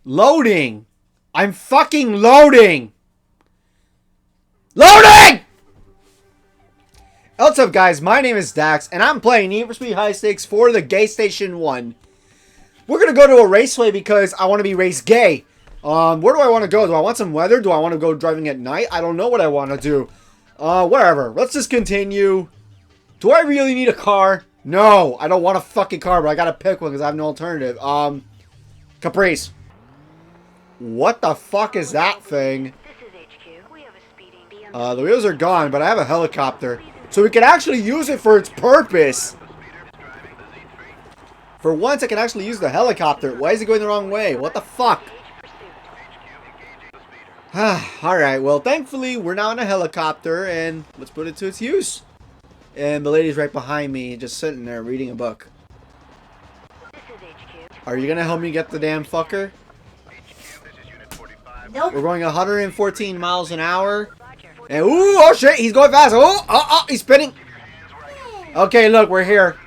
Loading! I'm fucking loading! Loading! What's up, guys? My name is Dax, and I'm playing Need for Speed High Stakes for the Gay Station 1. We're gonna go to a raceway because I want to be race gay. Where do I want to go? Do I want some weather? Do I want to go driving at night? I don't know what I want to do. Whatever. Let's just continue. Do I really need a car? No, I don't want a fucking car, but I gotta pick one because I have no alternative. Caprice. What the fuck is that thing? The wheels are gone, but I have a helicopter. So we can actually use it for its purpose. For once, I can actually use the helicopter. Why is it going the wrong way? What the fuck? Alright, well, thankfully, we're now in a helicopter, and let's put it to its use. And the lady's right behind me, just sitting there reading a book. Are you gonna help me get the damn fucker? Nope. We're going 114 miles an hour. And ooh, oh shit, he's going fast. Oh, he's spinning. Okay, look, we're here.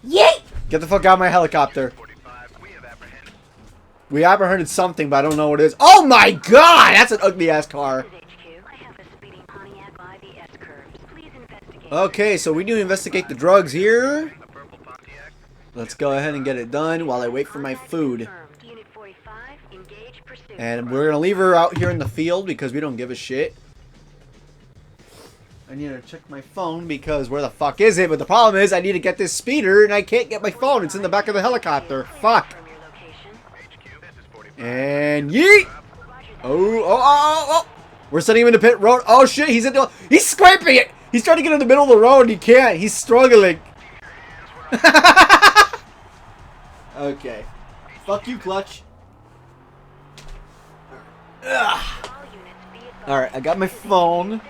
Yeet! Get the fuck out of my helicopter. We apprehended something, but I don't know what it is. Oh my god, that's an ugly ass car. Okay, so we need to investigate the drugs here. Let's go ahead and get it done while I wait for my food. And we're gonna leave her out here in the field because we don't give a shit. I need to check my phone because where the fuck is it? But the problem is I need to get this speeder and I can't get my phone. It's in the back of the helicopter. Fuck. And yeet! Oh. We're sending him into pit road. Oh shit, he's scraping it! He's trying to get in the middle of the road and he can't. He's struggling. Okay. Fuck you, Clutch. Alright, I got my phone.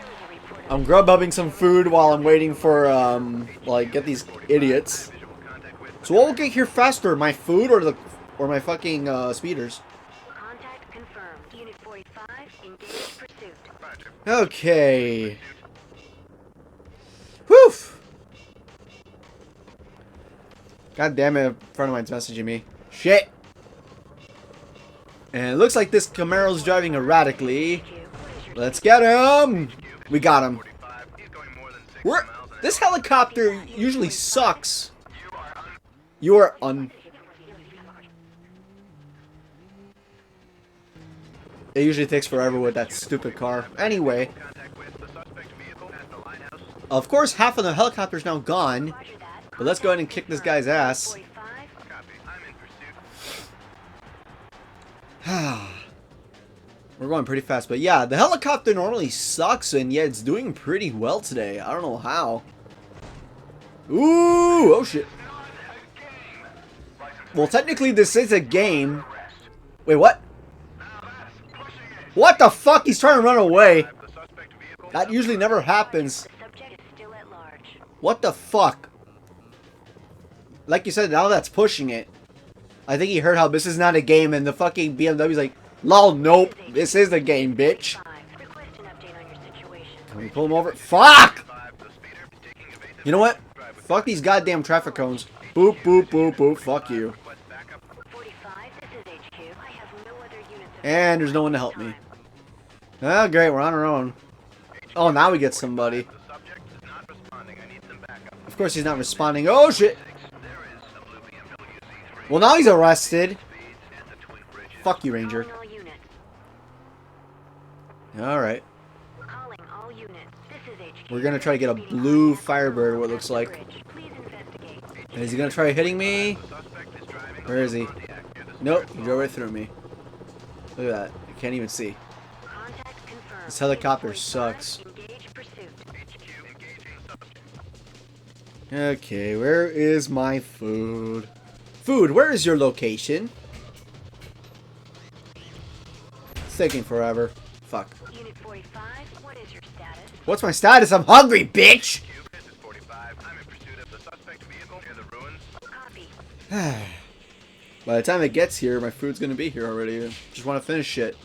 I'm grub-hubbing some food while I'm waiting for, get these idiots. So what will get here faster, my food or my fucking, speeders? Okay. Whew! God damn it, a friend of mine's messaging me. Shit! And it looks like this Camaro's driving erratically. Let's get him! We got him. This helicopter usually sucks. You are It usually takes forever with that stupid car. Anyway. Of course, half of the helicopter's now gone. But let's go ahead and kick this guy's ass. We're going pretty fast, but yeah, the helicopter normally sucks, and yet it's doing pretty well today. I don't know how. Ooh, oh shit. Well, technically this is a game. Wait, what? What the fuck? He's trying to run away. That usually never happens. What the fuck? Like you said, now that's pushing it. I think he heard how this is not a game, and the fucking BMW's like, lol, nope, this is the game, bitch. Can we pull him over? Fuck! You know what? Fuck these goddamn traffic cones. Boop, boop, boop, boop. Fuck you. And there's no one to help me. Oh, great, we're on our own. Oh, now we get somebody. Of course he's not responding. Oh, shit! Well, now he's arrested. Fuck you, Ranger. Alright. We're gonna try to get a blue Firebird, what it looks like. And is he gonna try hitting me? Where is he? Nope, he drove right through me. Look at that. I can't even see. This helicopter sucks. Okay, where is my food? Food, where is your location? It's taking forever. Fuck. Unit 45, what is your status? What's my status? I'm hungry, bitch! By the time it gets here, my food's gonna be here already. Just want to finish it.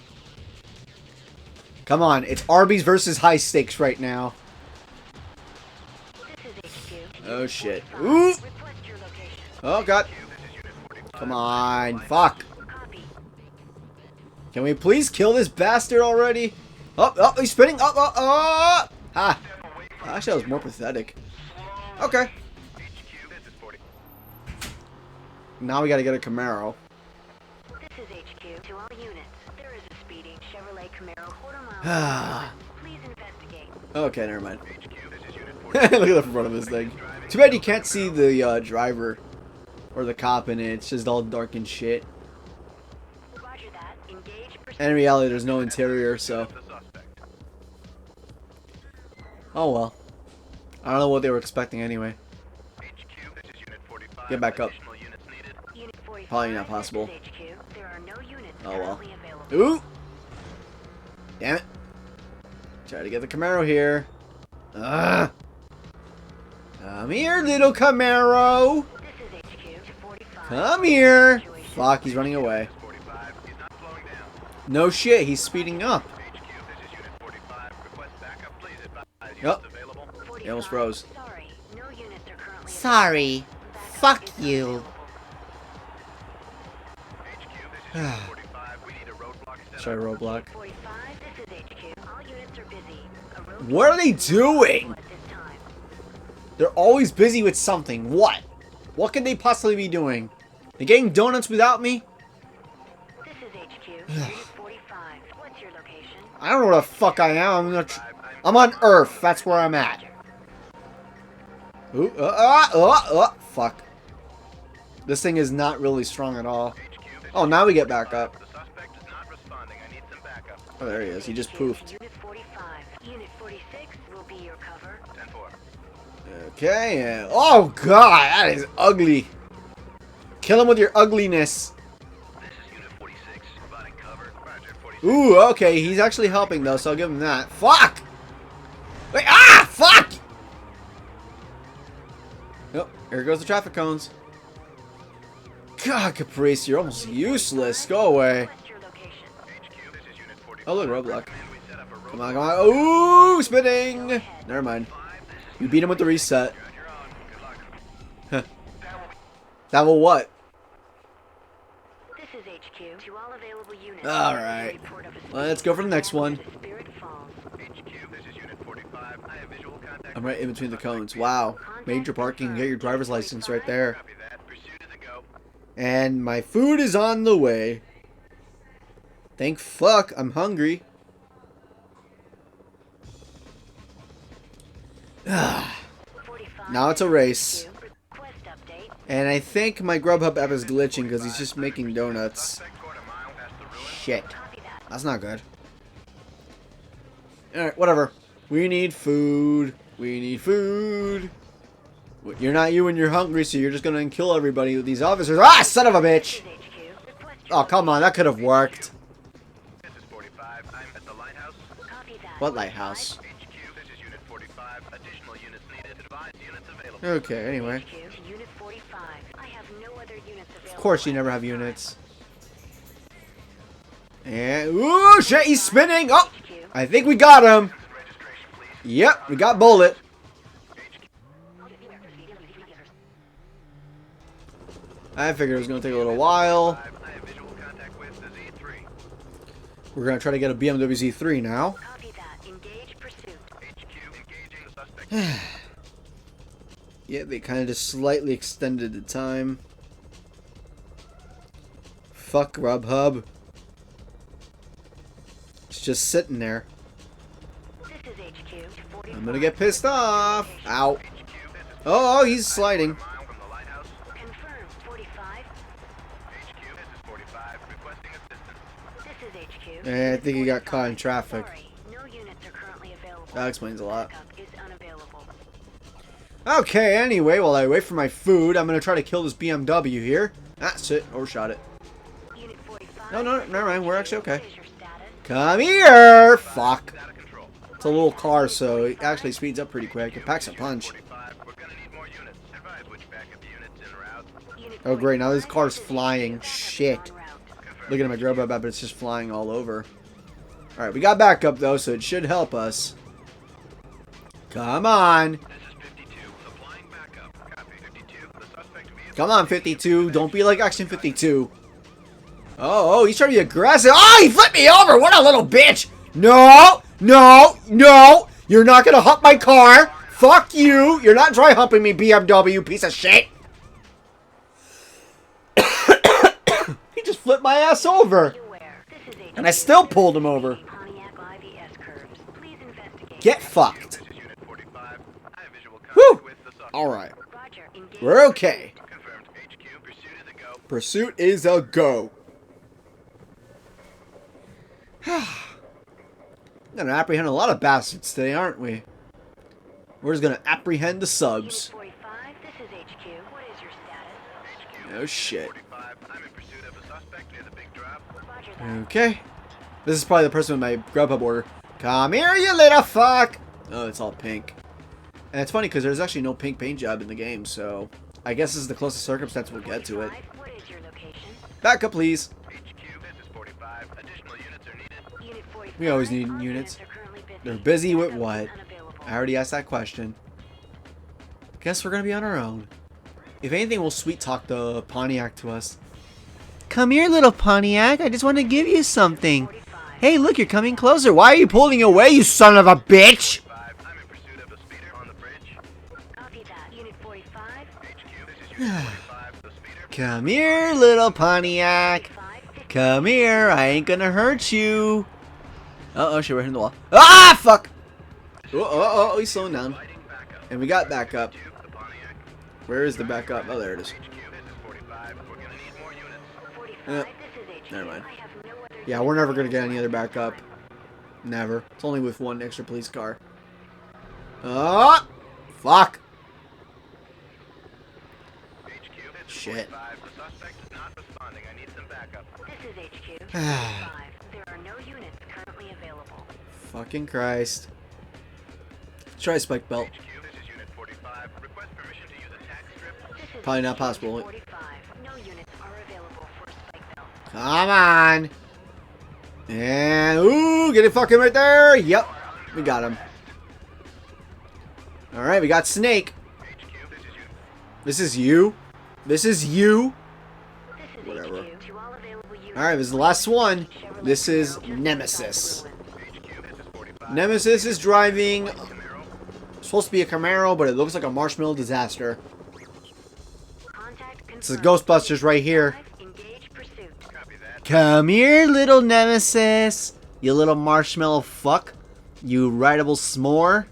Come on, it's Arby's versus High Stakes right now. Oh shit. Ooh! Oh god. Come on. Fuck. Can we please kill this bastard already? Oh, oh, he's spinning. Oh, oh, oh. Ha. Actually, that was more pathetic. Okay. Now we gotta get a Camaro. This is HQ to all units. There is a speeding Chevrolet Camaro quarter mile. Please investigate. Okay, never mind. Look at the front of this thing. Too bad you can't see the driver or the cop in it. It's just all dark and shit. Roger that. Engage. And in reality, there's no interior, so. Oh well. I don't know what they were expecting anyway. Get back up. Unit 45, Probably not possible. this is HQ. There are no units Oh well. currently available. Ooh! Damn it. Try to get the Camaro here. Ugh. Come here, little Camaro. This is HQ to 45. Come here. Fuck, he's running away. No shit, he's speeding up. Yup. He almost froze. Sorry, no units are currently Sorry. Fuck you. Try roadblock. 45. This is HQ. All units are busy. A road What are they doing? at this time. They're always busy with something. What? What could they possibly be doing? They getting donuts without me? This is HQ. Unit 45. What's your location? I don't know where the fuck I am. I'm on Earth. That's where I'm at. Ooh, fuck. This thing is not really strong at all. Oh, now we get back up. Oh, there he is. He just poofed. Unit 45. Unit 46 will be your cover. Okay. Oh, God. That is ugly. Kill him with your ugliness. Ooh, okay. He's actually helping, though, so I'll give him that. Fuck! Wait, ah! Fuck! Nope. Here goes the traffic cones. God, Caprice, you're almost useless. Go away. What's your location? Oh, look, roadblock. Come on, come on. Ooh, spinning! Never mind. You beat him with the reset. Huh. That will what? This is HQ. To all available units. Alright. Report of a Let's go for the next one. Spirit Falls. I'm right in between the cones. Wow. Major parking. Get your driver's license right there. And my food is on the way. Thank fuck. I'm hungry. Now it's a race. Request update. And I think my Grubhub app is glitching because he's just making donuts. Shit. Copy that. That's not good. Alright, whatever. We need food. We need food. You're not you when you're hungry, so you're just gonna kill everybody with these officers. Ah, son of a bitch! This is HQ. Request Oh, come on. That could have worked. copy that. What lighthouse? Okay, anyway. HQ to Unit 45. I have no other units available. Of course you never have units. And, ooh, shit, he's spinning! Oh! HQ. I think we got him! Yep, we got Bullet. I figured it was going to take a little while. We're going to try to get a BMW Z3 now. Copy that. Engage pursuit. Yeah, they kind of just slightly extended the time. Fuck Grubhub. It's just sitting there. This is HQ to 45. I'm gonna get pissed off. Ow. Oh, he's sliding. Confirm 45. This is HQ. I think he got caught in traffic. Sorry, no units are currently available. That explains a lot. Backup is unavailable. Okay, anyway, while I wait for my food, I'm gonna try to kill this BMW here. That's it. Overshot it. Unit 45. No, never mind. We're actually okay. What is your status? Come here! Fuck. It's a little car, so it actually speeds up pretty quick. It packs a punch. Unit Oh, great. Now this 45, car's this is flying. HQ. Shit. En route. Looking at my Grubhub app, but it's just flying all over. Alright, we got backup, though, so it should help us. Come on. Come on, 52. Don't be like Action 52. Oh, he's trying to be aggressive. Oh, he flipped me over. What a little bitch. No, no, no. You're not going to hump my car. Fuck you. You're not dry humping me, BMW, piece of shit. He just flipped my ass over. And I still pulled him over. Get fucked. Whew. Alright. We're okay. Pursuit is a go. We're gonna apprehend a lot of bastards today, aren't we? We're just gonna apprehend the subs. Oh shit. Okay. This is probably the person with my Grubhub order. Come here, you little fuck! Oh, it's all pink. And it's funny because there's actually no pink paint job in the game, so I guess this is the closest circumstance we'll get to it. Back up, please. We always need units. They're busy with what? I already asked that question. Guess we're gonna be on our own. If anything, we'll sweet talk the Pontiac to us. Come here, little Pontiac. I just want to give you something. Hey, look, you're coming closer. Why are you pulling away, you son of a bitch? Come here, little Pontiac. Come here. I ain't gonna hurt you. Uh-oh, shit, we're hitting the wall. Ah, fuck! Oh, he's slowing down. And we got backup. Where is the backup? Oh, there it is. Never mind. Yeah, we're never gonna get any other backup. Never. It's only with one extra police car. Oh! Fuck! Shit. Fucking Christ. Try spike belt. Probably not possible. Come on. And, ooh, get it fucking right there. Yep. We got him. Alright, we got Snake. This is you. This is you. Whatever. Alright, this is the last one. This is Nemesis. Nemesis is driving. Supposed to be a Camaro, but it looks like a marshmallow disaster. It's the Ghostbusters right here. Come here, little Nemesis. You little marshmallow fuck. You rideable s'more.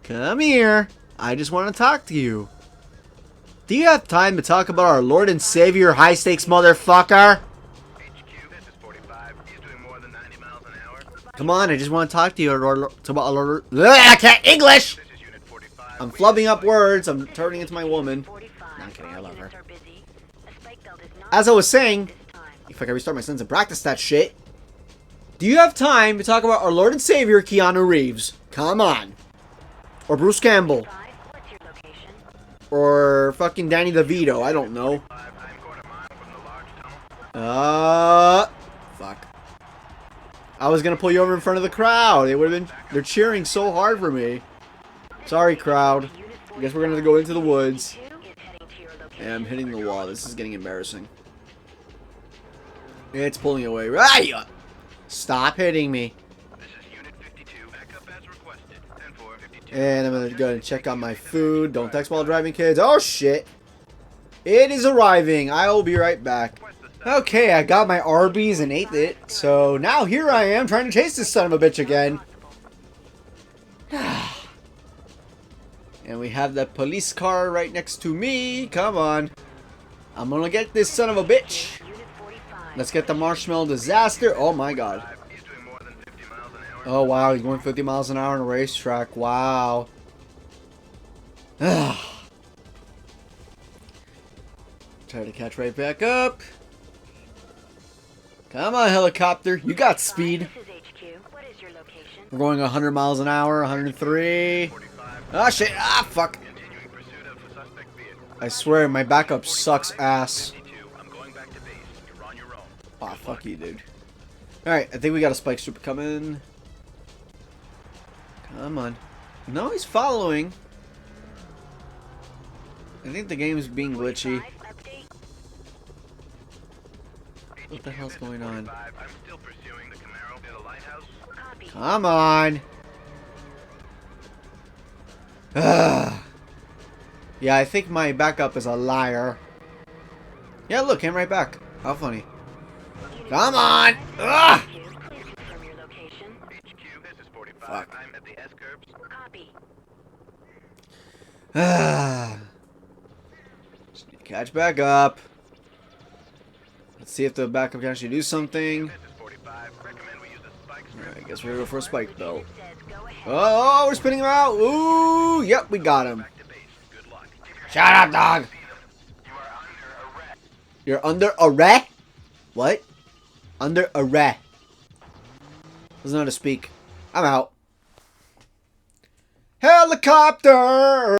Come here. I just want to talk to you. Do you have time to talk about our Lord and Savior high stakes motherfucker? Come on, I just want to talk to you. I can't English! I'm flubbing up words. I'm turning into my woman. Not kidding, I love her. As I was saying, if I can restart my sentence and practice that shit. Do you have time to talk about our Lord and Savior, Keanu Reeves? Come on. Or Bruce Campbell. Or fucking Danny DeVito, I don't know. Fuck. I was gonna pull you over in front of the crowd. They're cheering so hard for me. Sorry, crowd. I guess we're gonna go into the woods. And I'm hitting the wall. This is getting embarrassing. It's pulling away. Right! Stop hitting me. And I'm gonna go and check on my food. Don't text while driving, kids. Oh shit! It is arriving. I will be right back. Okay, I got my Arby's and ate it. So now here I am trying to chase this son of a bitch again. And we have the police car right next to me. Come on. I'm gonna get this son of a bitch. Let's get the marshmallow disaster. Oh my god. Oh wow, he's going 50 miles an hour on a racetrack. Wow. Try to catch right back up. Come on, helicopter. You got speed. We're going 100 miles an hour, 103. Ah, shit. Ah, fuck. I swear, my backup sucks ass. Ah, fuck you, dude. Alright, I think we got a spike stripper coming. Come on. No, he's following. I think the game is being glitchy. What the hell's going on? I'm still pursuing the Camaro near the lighthouse. Copy. Come on. Yeah, I think my backup is a liar. Yeah, look, came right back. How funny. Come on! Ugh! HQ, please confirm your location. HQ, this is 45. Fuck. I'm at the S-curbs. Copy. Just need to catch back up. Let's see if the backup can actually do something. This is 45. Recommend we use a spike strip. Alright, I guess we're gonna go for a spike belt. Says go ahead. Oh, we're spinning him out. Ooh, yep, we got him. Back to base. Good luck. Shut up, dog. You are under arrest. You're under arrest? What? Under arrest. Doesn't know how to speak. I'm out. Helicopter!